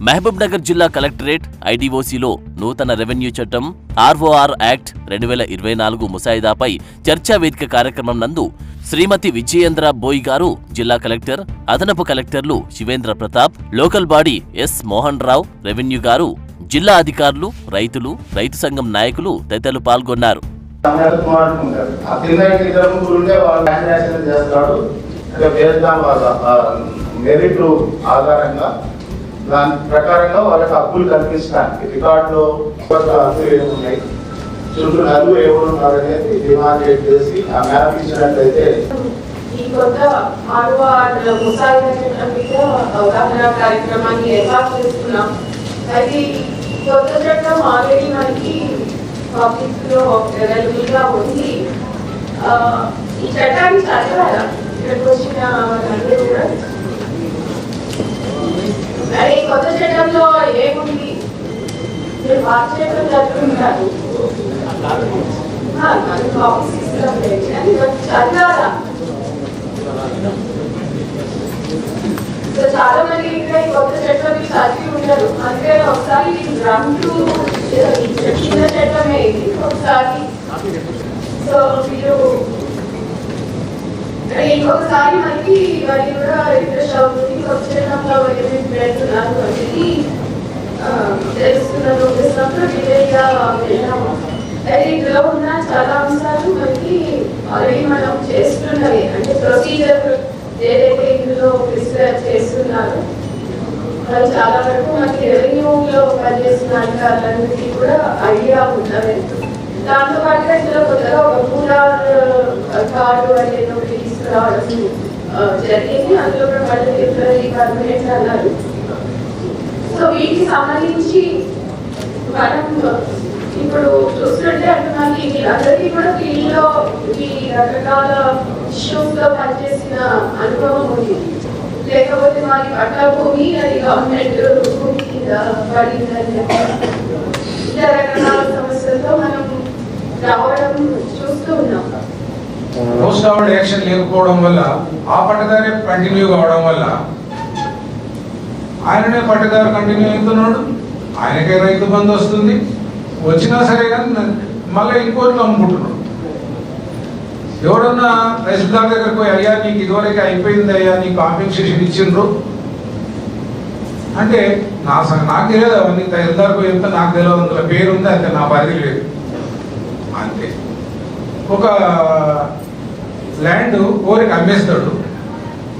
మహబూబ్ నగర్ జిల్లా కలెక్టరేట్ ఐడీఓసీలో నూతన రెవెన్యూ చట్టం ఆర్ఓఆర్ యాక్ట్ 2024 ముసాయిదాపై చర్చా వేదిక కార్యక్రమం నందు శ్రీమతి విజయేంద్ర బోయ్ గారు, జిల్లా కలెక్టర్, అదనపు కలెక్టర్లు Shivendra Pratap, local body S Mohan Rao, revenue గారు, జిల్లా అధికారులు, రైతులు, రైతు సంఘం నాయకులు తదితరులు పాల్గొన్నారు. దాని ప్రకారంగా వాళ్ళకి హక్కులు కల్పించడానికి రికార్డులో ఉన్నాయి, చుట్టూ నలుగురు ఎవరు ఉన్నారనేది డిమాండేట్ చేసి ఆ మ్యాప్ ఇచ్చినట్లయితే ఈ కొత్త ఆర్ఓఆర్ ముసాయిదా చట్టం మీద అవగాహన కార్యక్రమాన్ని ఏర్పాటు చేస్తున్నాం. అది కొత్త చట్టం ఆల్రెడీ మనకి పబ్లిక్ లో అవైలబుల్ గా ఉంది. ఈ చట్టాన్ని చదవాలా ఇక్కడికి వచ్చిన వాళ్ళందరూ కూడా? మరి కొత్త చట్టంలో ఏముంది? మీరు పాత చట్టం చదువుకుంటారు, కాపీస్ ఇస్తాం, చదవాలా? చాలా మంది ఇక్కడ ఈ కొత్త చట్టం చదివి ఉంటారు, అందుకే ఒకసారి చిన్న చట్టమే ఇది ఒకసారి. సో మీరు ఇంకొకసారి మనకి మరి కూడా రిఫ్రెష్ అవుతుంది. కొత్త చట్టంలో వెళ్తున్నారు అనేది తెలుస్తున్న ఉద్దేశంతో విలేజ్గా వెళ్ళాము. అయితే ఇందులో ఉన్న చాలా అంశాలు మనకి ఆల్రెడీ మనం చేస్తున్నవి, అంటే ప్రొసీజర్ ఏదైతే ఇందులో ప్రిస్క్రైబ్ చేస్తున్నారో అది చాలా వరకు మనకి రెవెన్యూలో పనిచేసిన అధికారులందరికీ కూడా ఐడియా ఉన్నది. దాంతో పాటుగా ఇందులో కొత్తగా ఒక రూరల్ కార్డు అనేది ఒకటి తీసుకురావడం జరిగింది. అందులో కూడా మల్టీ పర్మనెంట్ అన్నారు. సో వీటికి సంబంధించి మనం ఇప్పుడు చూస్తుంటే అంటే మనకి అందరికీ కూడా ఫీల్డ్లో ఈ రకరకాల ఇష్యూస్ లో పనిచేసిన అనుభవం ఉంది. లేకపోతే మాది పట్టా భూమి, అది గవర్నమెంట్ భూమి కింద పడిందని ఇలా రకరకాల సమస్యలతో మనం రావడం చూస్తూ ఉన్నాం. పోస్ట్ అవార్డ్ యాక్షన్ లేకపోవడం వల్ల ఆ పట్టదారే కంటిన్యూ కావడం వల్ల ఆయననే పట్టదారు కంటిన్యూ అవుతున్నాడు, ఆయనకే రైతు బంధు వస్తుంది, వచ్చినా సరే కానీ మళ్ళీ ఇంకోరిలో అమ్ముకుంటున్నాడు. ఎవరన్నా తహసీల్దార్ దగ్గరకు పోయి, అయ్యా నీకు ఇదివరకు అయిపోయింది, అయ్యా నీకు కాంపెన్సేషన్ ఇచ్చిండ్రు అంటే నాకు తెలియదు, అవన్నీ తహసీల్దార్కు చెప్తే నాకు తెలియదు, అందులో పేరు ఉంది, అయితే నా పరిధి లేదు అంతే. ఒక ల్యాండ్ కోరికి అమ్మేస్తాడు,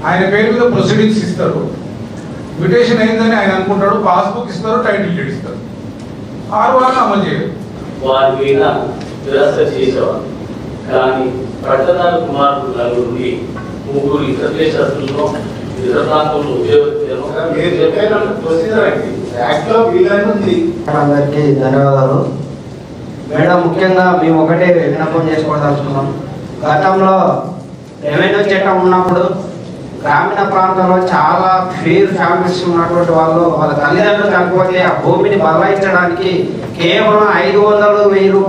ఆయన పేరు మీద ప్రొసీడింగ్స్ ఇస్తారు, మ్యూటేషన్ అయిందని ఆయన అనుకుంటాడు, పాస్బుక్ ఇస్తారు, టైటిల్ డీడ్ ఇస్తారు, 6 వారాలు అమలు చేయరు. వారి మీద విరస చేసేవారు. కానీ పట్టణాల కుమారుడు నలుగురిని 3 ఇతర దేశస్తుల్లో ఇతర ప్రాంతంలో అందరికీ ధన్యవాదాలు. మేడం, ముఖ్యంగా మేము ఒకటే విన్నపం చేసుకోదలుచుకున్నాం. గతంలో రెవెన్యూ చట్టం ఉన్నప్పుడు గ్రామీణ ప్రాంతంలో చాలా ఫీర్ ఫ్యామిలీస్ ఉన్నటువంటి వాళ్ళు వాళ్ళ తల్లిదండ్రులు చనిపోతే ఆ భూమిని బదలాయించడానికి కేవలం 500-1000 రూపాయలు